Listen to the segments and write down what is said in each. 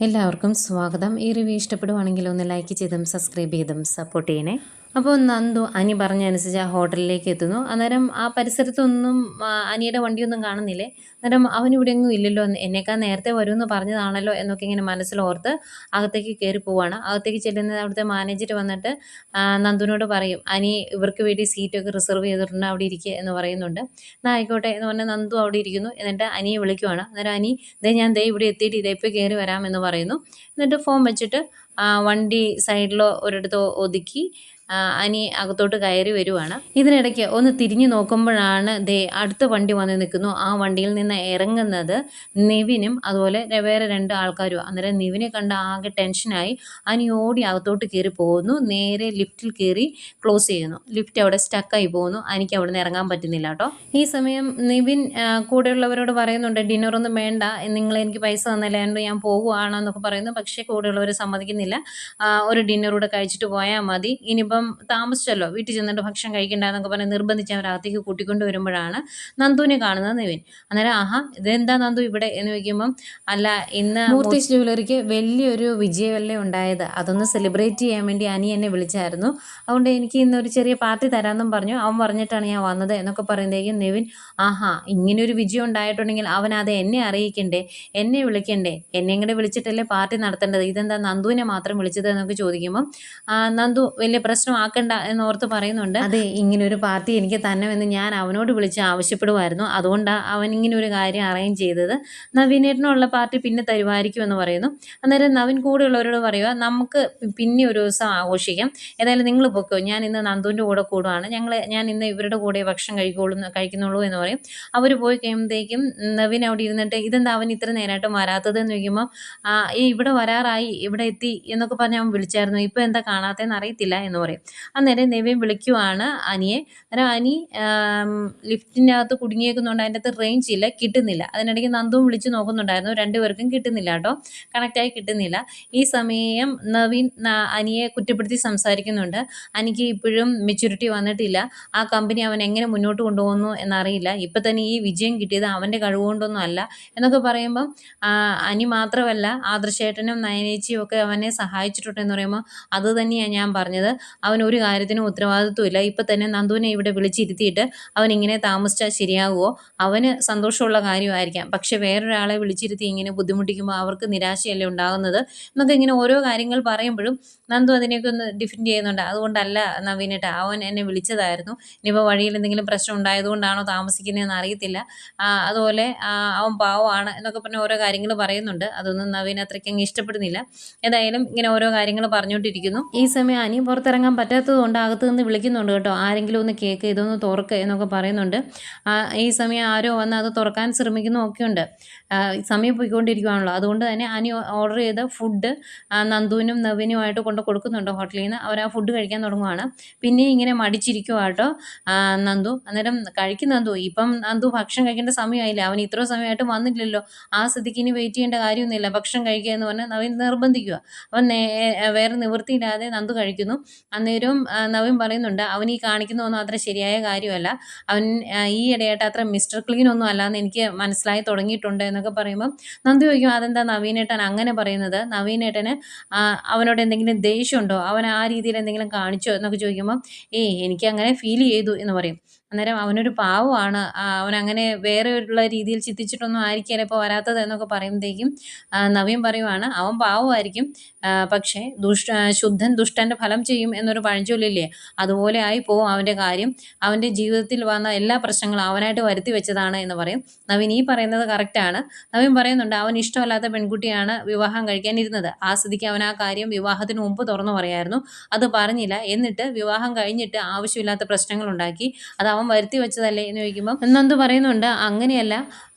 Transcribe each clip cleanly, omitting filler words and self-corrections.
എല്ലാവർക്കും സ്വാഗതം. ഈ റിവ്യൂ ഇഷ്ടപ്പെടുവാണെങ്കിൽ ഒന്ന് ലൈക്ക് ചെയ്തും സബ്സ്ക്രൈബ് ചെയ്തും സപ്പോർട്ട് ചെയ്യണേ. അപ്പോൾ നന്ദു അനി പറഞ്ഞനുസരിച്ച് ആ ഹോട്ടലിലേക്ക് എത്തുന്നു. അന്നേരം ആ പരിസരത്തൊന്നും അനിയുടെ വണ്ടിയൊന്നും കാണുന്നില്ലേ. അന്നേരം അവനിവിടെ എങ്ങും ഇല്ലല്ലോ, എന്നേക്കാൾ നേരത്തെ വരുമെന്ന് പറഞ്ഞതാണല്ലോ എന്നൊക്കെ ഇങ്ങനെ മനസ്സിലോർത്ത് അകത്തേക്ക് കയറി പോവാണ്. അകത്തേക്ക് ചെല്ലുന്നത് അവിടുത്തെ മാനേജർ വന്നിട്ട് നന്ദുവിനോട് പറയും, അനി ഇവർക്ക് വേണ്ടി സീറ്റൊക്കെ റിസർവ് ചെയ്തിട്ടുണ്ട്, അവിടെ ഇരിക്കുക എന്ന് പറയുന്നുണ്ട്. എന്നാൽ ആയിക്കോട്ടെ എന്ന് പറഞ്ഞാൽ നന്ദു അവിടെ ഇരിക്കുന്നു. എന്നിട്ട് അനിയെ വിളിക്കുവാണ്. അന്നേരം അനി ഞാൻ ഇവിടെ എത്തിയിട്ട് ഇപ്പോൾ കയറി വരാമെന്ന് പറയുന്നു. എന്നിട്ട് ഫോൺ വെച്ചിട്ട് വണ്ടി സൈഡിൽ ഒരിടത്ത് ഒതുക്കി അനി അകത്തോട്ട് കയറി വരുവാണ്. ഇതിനിടയ്ക്ക് ഒന്ന് തിരിഞ്ഞു നോക്കുമ്പോഴാണ് അടുത്ത വണ്ടി വന്ന് നിൽക്കുന്നു. ആ വണ്ടിയിൽ നിന്ന് ഇറങ്ങുന്നത് നിവിനും അതുപോലെ വേറെ 2 ആൾക്കാരും. അന്നേരം നിവിനെ കണ്ട് ആകെ ടെൻഷനായി അനി ഓടി അകത്തോട്ട് കയറി പോകുന്നു. നേരെ ലിഫ്റ്റിൽ കയറി ക്ലോസ് ചെയ്യുന്നു. ലിഫ്റ്റ് അവിടെ സ്റ്റക്കായി പോകുന്നു. എനിക്ക് അവിടെ നിന്ന് ഇറങ്ങാൻ പറ്റുന്നില്ല കേട്ടോ. ഈ സമയം നിവിൻ കൂടെയുള്ളവരോട് പറയുന്നുണ്ട്, ഡിന്നറൊന്നും വേണ്ട, നിങ്ങൾ എനിക്ക് പൈസ തന്നില്ലാണ്ട് ഞാൻ പോകുവാണെന്നൊക്കെ പറയുന്നു. പക്ഷേ കൂടെയുള്ളവർ സമ്മതിക്കുന്നില്ല. ഒരു ഡിന്നറൂടെ കഴിച്ചിട്ട് പോയാൽ മതി, ഇനിയിപ്പം താമസിച്ചല്ലോ, വീട്ടിൽ ചെന്നിട്ട് ഭക്ഷണം കഴിക്കണ്ട എന്നൊക്കെ പറഞ്ഞ് നിർബന്ധിച്ച് അവരകത്തേക്ക് കൂട്ടിക്കൊണ്ട് വരുമ്പോഴാണ് നന്ദുവിനെ കാണുന്നത് നിവിൻ. അന്നേരം ഇതെന്താ നന്ദു ഇവിടെ എന്ന് ചോദിക്കുമ്പം, അല്ല ഇന്ന് മൂർത്തീസ് ജ്വല്ലറിക്ക് വലിയൊരു വിജയമല്ലേ ഉണ്ടായത്, അതൊന്ന് സെലിബ്രേറ്റ് ചെയ്യാൻ വേണ്ടി അനി എന്നെ വിളിച്ചായിരുന്നു, അതുകൊണ്ട് എനിക്ക് ഇന്നൊരു ചെറിയ പാർട്ടി തരാമെന്നും പറഞ്ഞു, അവൻ പറഞ്ഞിട്ടാണ് ഞാൻ വന്നത് എന്നൊക്കെ പറയുമ്പോഴേക്കും നിവിൻ, ഇങ്ങനൊരു വിജയം ഉണ്ടായിട്ടുണ്ടെങ്കിൽ അവൻ അത് എന്നെ അറിയിക്കണ്ടേ, എന്നെ വിളിക്കണ്ടേ, എന്നെ ഇങ്ങോട്ട് വിളിച്ചിട്ടല്ലേ പാർട്ടി നടത്തേണ്ടത്, ഇതെന്താ നന്ദുവിനെ മാത്രം വിളിച്ചത് എന്നൊക്കെ ചോദിക്കുമ്പം നന്ദു വലിയ പ്രശ്നമാക്കണ്ട എന്നോർത്ത് പറയുന്നുണ്ട്, അതെ ഇങ്ങനൊരു പാർട്ടി എനിക്ക് തന്നെന്ന് ഞാൻ അവനോട് വിളിച്ച് ആവശ്യപ്പെടുമായിരുന്നു, അതുകൊണ്ടാണ് അവൻ ഇങ്ങനെ ഒരു കാര്യം അറേഞ്ച് ചെയ്തത്, നവീനേട്ടനുള്ള പാർട്ടി പിന്നെ തരുമായിരിക്കും എന്ന് പറയുന്നു. അന്നേരം നവീൻ കൂടെയുള്ളവരോട് പറയുക, നമുക്ക് പിന്നെ ഒരു ദിവസം ആഘോഷിക്കാം, ഏതായാലും നിങ്ങൾ പൊക്കോ, ഞാൻ ഇന്ന് നന്ദുവിൻ്റെ കൂടെ കൂടുകയാണ്, ഞാൻ ഇന്ന് ഇവരുടെ കൂടെ ഭക്ഷണം കഴിക്കുന്നുള്ളൂ എന്ന് പറയും. അവർ പോയി കഴിയുമ്പോഴത്തേക്കും നവീൻ അവിടെ ഇരുന്നിട്ട്, ഇതെന്താ അവൻ ഇത്ര നേരമായിട്ടും വരാത്തത് എന്ന് ചോദിക്കുമ്പോൾ, ഇവിടെ വരാറായി, ഇവിടെ എത്തി എന്നൊക്കെ പറഞ്ഞ് അവൻ വിളിച്ചായിരുന്നു, ഇപ്പോൾ എന്താ കാണാത്തതെന്ന് അറിയത്തില്ല എന്ന് പറയും. അന്നേരം നവീൻ വിളിക്കുവാണ് അനിയെ. അന്നേരം അനി ലിഫ്റ്റിൻ്റെ അകത്ത് കുടുങ്ങിയേക്കുന്നുണ്ട്, അതിൻ്റെ അകത്ത് റേഞ്ച് ഇല്ല, കിട്ടുന്നില്ല. അതിനിടയ്ക്ക് നന്ദുവും വിളിച്ച് നോക്കുന്നുണ്ടായിരുന്നു, 2 പേർക്കും കിട്ടുന്നില്ല കേട്ടോ, കണക്റ്റായി കിട്ടുന്നില്ല. ഈ സമയം നവീൻ അനിയെ കുറ്റപ്പെടുത്തി സംസാരിക്കുന്നുണ്ട്, എനിക്ക് ഇപ്പോഴും മെച്യൂരിറ്റി വന്നിട്ടില്ല, ആ കമ്പനി അവൻ എങ്ങനെ മുന്നോട്ട് കൊണ്ടുപോകുന്നു എന്നറിയില്ല, ഇപ്പം തന്നെ ഈ വിജയം കിട്ടിയത് അവൻ്റെ കഴിവുകൊണ്ടൊന്നും അല്ല എന്നൊക്കെ പറയുമ്പം, അനി മാത്രമല്ല ആദർശേട്ടനും നയനേച്ചിയും ഒക്കെ അവനെ സഹായിച്ചിട്ടുണ്ടെന്ന് പറയുമ്പോൾ, അത് തന്നെയാണ് ഞാൻ പറഞ്ഞത്, അവൻ ഒരു കാര്യത്തിനും ഉത്തരവാദിത്വമില്ല, ഇപ്പം തന്നെ നന്ദുവിനെ ഇവിടെ വിളിച്ചിരുത്തിയിട്ട് അവൻ ഇങ്ങനെ താമസിച്ചാൽ ശരിയാകുമോ, അവന് സന്തോഷമുള്ള കാര്യമായിരിക്കാം, പക്ഷെ വേറൊരാളെ വിളിച്ചിരുത്തി ഇങ്ങനെ ബുദ്ധിമുട്ടിക്കുമ്പോൾ അവർക്ക് നിരാശയല്ലേ ഉണ്ടാകുന്നത് എന്നൊക്കെ ഇങ്ങനെ ഓരോ കാര്യങ്ങൾ പറയുമ്പോഴും നന്ദു അതിനെയൊക്കെ ഒന്ന് ഡിഫെൻഡ് ചെയ്യുന്നുണ്ട്. അതുകൊണ്ടല്ല നവീനേട്ട, അവൻ എന്നെ വിളിച്ചതായിരുന്നു, ഇനിയിപ്പോൾ വഴിയിൽ എന്തെങ്കിലും പ്രശ്നം ഉണ്ടായതുകൊണ്ടാണോ താമസിക്കുന്നതെന്ന് അറിയത്തില്ല, അതുപോലെ അവൻ പാവമാണ് എന്നൊക്കെ പറഞ്ഞ് ഓരോ കാര്യങ്ങൾ പറയുന്നുണ്ട്. അതൊന്നും നവീൻ അത്രയ്ക്ക് അങ്ങ് ഇഷ്ടപ്പെടുന്നില്ല. ഏതായാലും ഇങ്ങനെ ഓരോ കാര്യങ്ങൾ പറഞ്ഞുകൊണ്ടിരിക്കുന്നു. ഈ സമയം അനി പുറത്തിറങ്ങാൻ പറ്റാത്തത് കൊണ്ട് അകത്ത് നിന്ന് വിളിക്കുന്നുണ്ട് കേട്ടോ, ആരെങ്കിലും ഒന്ന് കേക്ക്, ഇതൊന്ന് തുറക്കുക എന്നൊക്കെ പറയുന്നുണ്ട്. ഈ സമയം ആരോ വന്ന് അത് തുറക്കാൻ ശ്രമിക്കുന്നതൊക്കെ ഉണ്ട്. സമയം പോയിക്കൊണ്ടിരിക്കുകയാണല്ലോ, അതുകൊണ്ട് തന്നെ അനി ഓർഡർ ചെയ്ത ഫുഡ് നന്ദുവിനും നവീനുമായിട്ട് കൊണ്ട് കൊടുക്കുന്നുണ്ട് ഹോട്ടലിൽ നിന്ന്. അവർ ആ ഫുഡ് കഴിക്കാൻ തുടങ്ങുവാണ്. പിന്നെ ഇങ്ങനെ മടിച്ചിരിക്കുക കേട്ടോ നന്ദു. അന്നേരം കഴിക്കും നന്ദു, ഇപ്പം നന്ദു ഭക്ഷണം കഴിക്കേണ്ട സമയമായില്ല, അവൻ ഇത്ര സമയമായിട്ട് വന്നിട്ടില്ലല്ലോ, ആ സ്ഥിതിക്ക് ഇനി വെയിറ്റ് ചെയ്യേണ്ട കാര്യമൊന്നുമില്ല, ഭക്ഷണം കഴിക്കുക എന്ന് പറഞ്ഞാൽ നവീൻ നിർബന്ധിക്കുക. അവൻ വേറെ നിവൃത്തിയില്ലാതെ നന്ദു കഴിക്കുന്നു. അന്നേരവും നവീൻ പറയുന്നുണ്ട്, അവൻ ഈ കാണിക്കുന്നതൊന്നും അത്ര ശരിയായ കാര്യമല്ല, അവൻ ഈ ഇടയായിട്ട് അത്ര മിസ്റ്റർ ക്ലീൻ ഒന്നും അല്ലാന്ന് എനിക്ക് മനസ്സിലായി തുടങ്ങിയിട്ടുണ്ട് എന്നൊക്കെ പറയുമ്പം നന്ദു ചോദിക്കും, അതെന്താ നവീനേട്ടൻ അങ്ങനെ പറയുന്നത്, നവീനേട്ടന് അവനോട് എന്തെങ്കിലും ദേഷ്യമുണ്ടോ, അവൻ ആ രീതിയിൽ എന്തെങ്കിലും കാണിച്ചോ എന്നൊക്കെ ചോദിക്കുമ്പം, എനിക്ക് അങ്ങനെ ഫീൽ ചെയ്തു എന്ന് പറയും. അന്നേരം അവനൊരു പാവമാണ്, അവനങ്ങനെ വേറെ ഉള്ള രീതിയിൽ ചിന്തിച്ചിട്ടൊന്നും ആയിരിക്കില്ല ഇപ്പോൾ വരാത്തത് എന്നൊക്കെ പറയുമ്പോഴത്തേക്കും നവീൻ പറയുവാണ്, അവൻ പാവമായിരിക്കും, പക്ഷേ ശുദ്ധൻ ദുഷ്ടൻ്റെ ഫലം ചെയ്യും എന്നൊരു പഴഞ്ചൊല്ലില്ലേ, അതുപോലെ ആയി പോവും അവൻ്റെ കാര്യം, അവൻ്റെ ജീവിതത്തിൽ വന്ന എല്ലാ പ്രശ്നങ്ങളും അവനായിട്ട് വരുത്തി വെച്ചതാണ് എന്ന് പറയും. നവീൻ ഈ പറയുന്നത് കറക്റ്റാണ്. നവീൻ പറയുന്നുണ്ട്, അവൻ ഇഷ്ടമല്ലാത്ത പെൺകുട്ടിയാണ് വിവാഹം കഴിക്കാനിരുന്നത്, ആ സ്ഥിതിക്ക് അവൻ ആ കാര്യം വിവാഹത്തിന് മുമ്പ് തുറന്നു പറയായിരുന്നു, അത് പറഞ്ഞില്ല, എന്നിട്ട് വിവാഹം കഴിഞ്ഞിട്ട് ആവശ്യമില്ലാത്ത പ്രശ്നങ്ങൾ ഉണ്ടാക്കി, അത് അവൻ വരുത്തി വെച്ചതല്ലേ എന്ന് ചോദിക്കുമ്പം നന്ദു പറയുന്നുണ്ട്, അങ്ങനെയല്ല,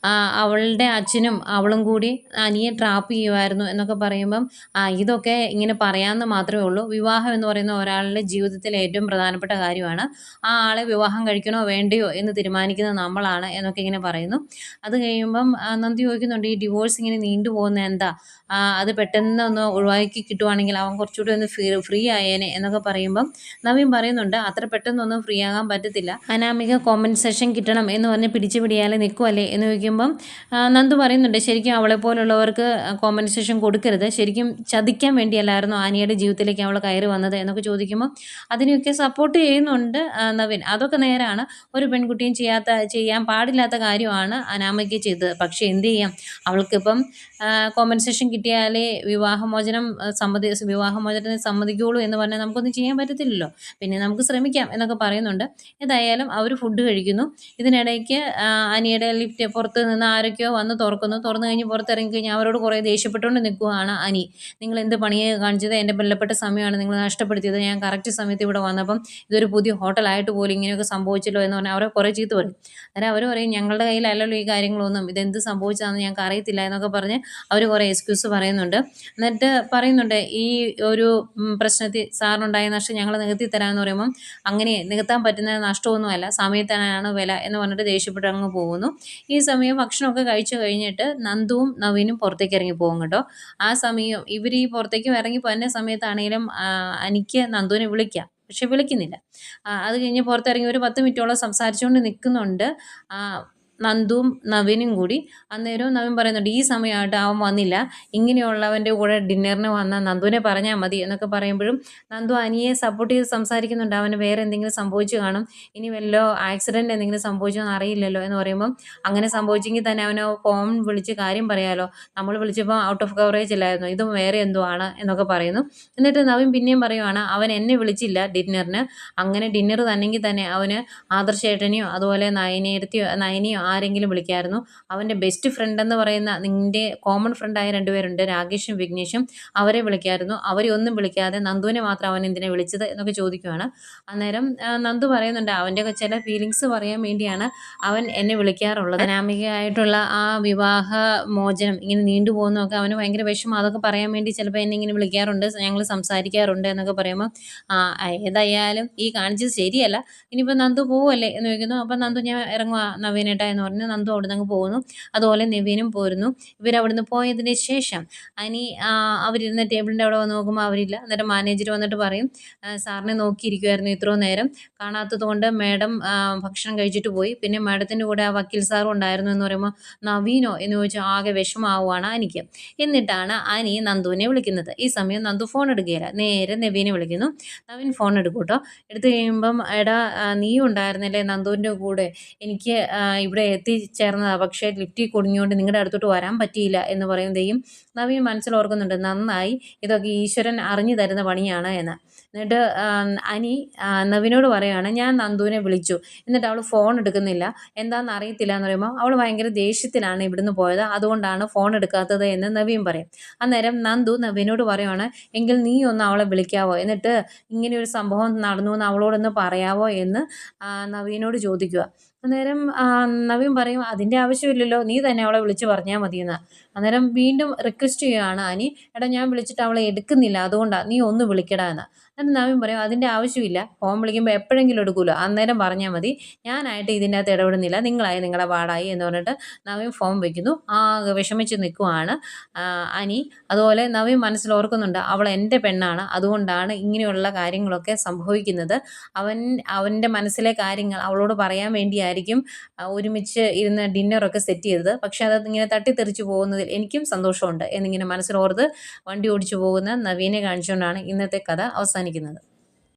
അവളുടെ അച്ഛനും അവളും കൂടി അനിയെ ട്രാപ്പ് ചെയ്യുമായിരുന്നു എന്നൊക്കെ പറയുമ്പം, ഇതൊക്കെ ഇങ്ങനെ പറയാമെന്ന് മാത്രമേ ഉള്ളൂ, വിവാഹം എന്ന് പറയുന്ന ഒരാളുടെ ജീവിതത്തിലെ ഏറ്റവും പ്രധാനപ്പെട്ട കാര്യമാണ്, ആ ആളെ വിവാഹം കഴിക്കണോ വേണ്ടയോ എന്ന് തീരുമാനിക്കുന്നത് നമ്മളാണ് എന്നൊക്കെ ഇങ്ങനെ പറയുന്നു. അത് കഴിയുമ്പം നന്ദി ചോദിക്കുന്നുണ്ട്, ഈ ഡിവോഴ്സ് ഇങ്ങനെ നീണ്ടുപോകുന്നത് എന്താ, അത് പെട്ടെന്ന് ഒന്ന് ഒഴിവാക്കി കിട്ടുവാണെങ്കിൽ അവൻ കുറച്ചുകൂടി ഒന്ന് ഫ്രീ ആയേനെ എന്നൊക്കെ പറയുമ്പം നവീൻ പറയുന്നുണ്ട്, അത്ര പെട്ടെന്നൊന്നും ഫ്രീ ആകാൻ പറ്റത്തില്ല, അതിന് ആ അനാമിക കോമ്പൻസേഷൻ കിട്ടണം എന്ന് പറഞ്ഞ് പിടിച്ച് പിടിയാലെ നിൽക്കുമല്ലേ എന്ന് ചോദിക്കുമ്പം നന്ദു പറയുന്നുണ്ട് ശരിക്കും അവളെ പോലുള്ളവർക്ക് കോമ്പൻസേഷൻ കൊടുക്കരുത്, ശരിക്കും ചതിക്കാൻ വേണ്ടിയല്ലായിരുന്നു ആനിയുടെ ജീവിതത്തിലേക്ക് അവൾ കയറി വന്നത് എന്നൊക്കെ ചോദിക്കുമ്പോൾ അതിനെയൊക്കെ സപ്പോർട്ട് ചെയ്യുന്നുണ്ട് നവീൻ. അതൊക്കെ നേരാണ്, ഒരു പെൺകുട്ടിയും ചെയ്യാൻ പാടില്ലാത്ത കാര്യമാണ് അനാമിക ചെയ്തത്. പക്ഷേ എന്ത് ചെയ്യാം, അവൾക്കിപ്പം കോമ്പൻസേഷൻ കിട്ടിയാലേ വിവാഹമോചനത്തിന് സമ്മതിക്കുള്ളൂ എന്ന് പറഞ്ഞാൽ നമുക്കൊന്നും ചെയ്യാൻ പറ്റത്തില്ലല്ലോ. പിന്നെ നമുക്ക് ശ്രമിക്കാം എന്നൊക്കെ പറയുന്നുണ്ട്. ഏതായാലും അവർ ഫുഡ് കഴിക്കുന്നു. ഇതിനിടയ്ക്ക് അനിയുടെ ലിഫ്റ്റ് പുറത്ത് നിന്ന് ആരൊക്കെയോ വന്ന് തുറന്നു കഴിഞ്ഞ് പുറത്തിറങ്ങി കഴിഞ്ഞാൽ അവരോട് കുറേ ദേഷ്യപ്പെട്ടുകൊണ്ട് നിൽക്കുകയാണ് അനി. നിങ്ങൾ എന്ത് പണിയെ കാണിച്ചത്, എൻ്റെ ബലപ്പെട്ട സമയമാണ് നിങ്ങൾ നഷ്ടപ്പെടുത്തിയത്, ഞാൻ കറക്റ്റ് സമയത്ത് ഇവിടെ വന്നപ്പം ഇതൊരു പുതിയ ഹോട്ടലായിട്ട് പോലും ഇങ്ങനെയൊക്കെ സംഭവിച്ചല്ലോ എന്ന് പറഞ്ഞാൽ അവരെ കുറേ ചീത്ത പറയും. അന്നേരം അവർ പറയും ഞങ്ങളുടെ കയ്യിലല്ലല്ലോ ഈ കാര്യങ്ങളൊന്നും, ഇതെന്ത് സംഭവിച്ചതാണെന്ന് ഞങ്ങൾക്ക് അറിയത്തില്ല എന്നൊക്കെ പറഞ്ഞ് അവർ കുറേ എക്സ്ക്യൂസ് പറയുന്നുണ്ട്. എന്നിട്ട് പറയുന്നുണ്ട് ഈ ഒരു പ്രശ്നത്തിൽ സാറിനുണ്ടായ നഷ്ടം ഞങ്ങൾ നികത്തി തരാമെന്ന് പറയുമ്പം അങ്ങനെ നികത്താൻ പറ്റുന്ന നഷ്ടമൊന്നുമല്ല, സമയത്തിനാണ് വില എന്ന് പറഞ്ഞിട്ട് ദേഷ്യപ്പെട്ട് അങ്ങ് പോകുന്നു. ഈ സമയം ഭക്ഷണമൊക്കെ കഴിച്ചു കഴിഞ്ഞിട്ട് നന്ദുവും നവീനും പുറത്തേക്ക് ഇറങ്ങി പോകും കേട്ടോ. ആ സമയം ഇവർ ഈ പുറത്തേക്ക് ഇറങ്ങി പോകുന്ന സമയത്താണെങ്കിലും എനിക്ക് നന്ദുവിനെ വിളിക്കാം, പക്ഷെ വിളിക്കുന്നില്ല. അത് കഴിഞ്ഞ് പുറത്തിറങ്ങി ഒരു 10 മിനിറ്റോളം സംസാരിച്ചുകൊണ്ട് നിൽക്കുന്നുണ്ട് നന്ദുവും നവീനും കൂടി. അന്നേരവും നവീൻ പറയുന്നുണ്ട് ഈ സമയമായിട്ട് അവൻ വന്നില്ല, ഇങ്ങനെയുള്ളവൻ്റെ കൂടെ ഡിന്നറിന് വന്ന നന്ദുവിനെ പറഞ്ഞാൽ മതി എന്നൊക്കെ പറയുമ്പോഴും നന്ദു അനിയെ സപ്പോർട്ട് ചെയ്ത് സംസാരിക്കുന്നുണ്ട്. അവന് വേറെ എന്തെങ്കിലും സംഭവിച്ചു കാണും, ഇനി വല്ല ആക്സിഡൻറ്റ് എന്തെങ്കിലും സംഭവിച്ചോ എന്ന് അറിയില്ലല്ലോ എന്ന് പറയുമ്പം അങ്ങനെ സംഭവിച്ചെങ്കിൽ തന്നെ അവന് ഫോൺ വിളിച്ച് കാര്യം പറയാമല്ലോ, നമ്മൾ വിളിച്ചപ്പോൾ ഔട്ട് ഓഫ് കവറേജ് ഇല്ലായിരുന്നു, ഇതും വേറെ എന്തോ ആണ് എന്നൊക്കെ പറയുന്നു. എന്നിട്ട് നവീൻ പിന്നെയും പറയുവാണ് അവൻ എന്നെ വിളിച്ചില്ല ഡിന്നറിന്, അങ്ങനെ ഡിന്നർ തന്നെങ്കിൽ തന്നെ അവന് ആദർശേട്ടനെയോ അതുപോലെ നയനിയോ ആരെങ്കിലും വിളിക്കായിരുന്നു. അവൻ്റെ ബെസ്റ്റ് ഫ്രണ്ട് എന്ന് പറയുന്ന നിൻ്റെ കോമൺ ഫ്രണ്ടായ 2 പേരുണ്ട്, രാകേഷും വിഘ്നേഷും, അവരെ വിളിക്കായിരുന്നു. അവരെ ഒന്നും വിളിക്കാതെ നന്ദുവിനെ മാത്രം അവൻ എന്തിനെ വിളിച്ചത് എന്നൊക്കെ ചോദിക്കുകയാണ്. അന്നേരം നന്ദു പറയുന്നുണ്ട് അവൻ്റെ ചില ഫീലിങ്സ് പറയാൻ വേണ്ടിയാണ് അവൻ എന്നെ വിളിക്കാറുള്ളത്, അനാമികയായിട്ടുള്ള ആ വിവാഹ മോചനം ഇങ്ങനെ നീണ്ടുപോകുന്നതൊക്കെ അവന് ഭയങ്കര വിഷമം, അതൊക്കെ പറയാൻ വേണ്ടി ചിലപ്പോൾ എന്നെ ഇങ്ങനെ വിളിക്കാറുണ്ട്, ഞങ്ങൾ സംസാരിക്കാറുണ്ട് എന്നൊക്കെ പറയുമ്പോൾ ഏതായാലും ഈ കാണിച്ചത് ശരിയല്ല, ഇനിയിപ്പോൾ നന്ദു പോവല്ലേ എന്ന് ചോദിക്കുന്നു. അപ്പം നന്ദു ഞാൻ ഇറങ്ങുക നവീനേട്ട എന്ന് പറഞ്ഞ് നന്ദു അവിടെ നിന്ന് പോകുന്നു. അതുപോലെ നവീനും പോരുന്നു. ഇവരവിടുന്ന് പോയതിന് ശേഷം അനി അവരിരുന്ന ടേബിളിൻ്റെ അവിടെ വന്ന് നോക്കുമ്പോൾ അവരില്ല. അന്നേരം മാനേജർ വന്നിട്ട് പറയും സാറിനെ നോക്കിയിരിക്കുമായിരുന്നു ഇത്രയും നേരം, കാണാത്തത് കൊണ്ട് മാഡം ഭക്ഷണം കഴിച്ചിട്ട് പോയി, പിന്നെ മാഡത്തിൻ്റെ കൂടെ ആ വക്കീൽ സാറും ഉണ്ടായിരുന്നു എന്ന് പറയുമ്പോൾ നവീനോ എന്ന് ചോദിച്ചാൽ ആകെ വിഷമാവുകയാണ് അനിക്ക്. എന്നിട്ടാണ് അനി നന്ദുവിനെ വിളിക്കുന്നത്. ഈ സമയം നന്ദു ഫോൺ എടുക്കുകയില്ല, നേരെ നവീനെ വിളിക്കുന്നു. നവീൻ ഫോൺ എടുക്കും കേട്ടോ. എടുത്തു കഴിയുമ്പം എടാ നീ ഉണ്ടായിരുന്നില്ലേ നന്ദുവിൻ്റെ കൂടെ, എനിക്ക് ഇവിടെ എത്തിച്ചേർന്നതാണ്, പക്ഷേ ലിഫ്റ്റിൽ കുടുങ്ങിയോണ്ട് നിങ്ങളുടെ അടുത്തോട്ട് വരാൻ പറ്റിയില്ല എന്ന് പറയുന്നതെയും നവീൻ മനസ്സിലോർക്കുന്നുണ്ട് നന്നായി, ഇതൊക്കെ ഈശ്വരൻ അറിഞ്ഞു തരുന്ന പണിയാണ് എന്ന്. എന്നിട്ട് അനി നവീനോട് പറയുകയാണ് ഞാൻ നന്ദുവിനെ വിളിച്ചു, എന്നിട്ട് അവൾ ഫോൺ എടുക്കുന്നില്ല, എന്താണെന്ന് അറിയത്തില്ല എന്ന് പറയുമ്പോൾ അവൾ ഭയങ്കര ദേഷ്യത്തിലാണ് ഇവിടുന്ന് പോയത്, അതുകൊണ്ടാണ് ഫോൺ എടുക്കാത്തത് എന്ന് നവീൻ പറയും. അന്നേരം നന്ദു നവീനോട് പറയുകയാണ് എങ്കിൽ നീ ഒന്ന് അവളെ വിളിക്കാവോ, എന്നിട്ട് ഇങ്ങനെയൊരു സംഭവം നടന്നു എന്ന് അവളോടൊന്ന് പറയാവോ എന്ന് നവീനോട് ചോദിക്കുക. അന്നേരം നവീൻ പറയും അതിൻ്റെ ആവശ്യമില്ലല്ലോ, നീ തന്നെ അവളെ വിളിച്ച് പറഞ്ഞാൽ മതിയെന്ന്. അന്നേരം വീണ്ടും റിക്വസ്റ്റ് ചെയ്യുകയാണ് അനി, എടാ ഞാൻ വിളിച്ചിട്ട് അവളെ എടുക്കുന്നില്ല, അതുകൊണ്ടാണ് നീ ഒന്ന് വിളിക്കടാ എന്ന്. എന്നിട്ട് നവീൻ പറയും അതിൻ്റെ ആവശ്യമില്ല, ഫോൺ വിളിക്കുമ്പോൾ എപ്പോഴെങ്കിലും എടുക്കുമല്ലോ, അന്നേരം പറഞ്ഞാൽ മതി, ഞാനായിട്ട് ഇതിൻ്റെ അകത്ത് ഇടപെടുന്നില്ല, നിങ്ങളായി നിങ്ങളുടെ പാടായി എന്ന് പറഞ്ഞിട്ട് നവീൻ ഫോൺ വയ്ക്കുന്നു. വിഷമിച്ച് നിൽക്കുവാണ് അനി. അതുപോലെ നവീൻ മനസ്സിലോർക്കുന്നുണ്ട് അവൾ എൻ്റെ പെണ്ണാണ്, അതുകൊണ്ടാണ് ഇങ്ങനെയുള്ള കാര്യങ്ങളൊക്കെ സംഭവിക്കുന്നത്, അവൻ്റെ മനസ്സിലെ കാര്യങ്ങൾ അവളോട് പറയാൻ വേണ്ടിയായിരിക്കും ഒരുമിച്ച് ഇരുന്ന് ഡിന്നറൊക്കെ സെറ്റ് ചെയ്തത്, പക്ഷെ അത് ഇങ്ങനെ തട്ടിത്തെറിച്ച് പോകുന്നതിൽ എനിക്കും സന്തോഷമുണ്ട് എന്നിങ്ങനെ മനസ്സിലോർത്ത് വണ്ടി ഓടിച്ചു പോകുന്ന നവീനെ കാണിച്ചുകൊണ്ടാണ് ഇന്നത്തെ കഥ അവസാനിക്കുന്നത്.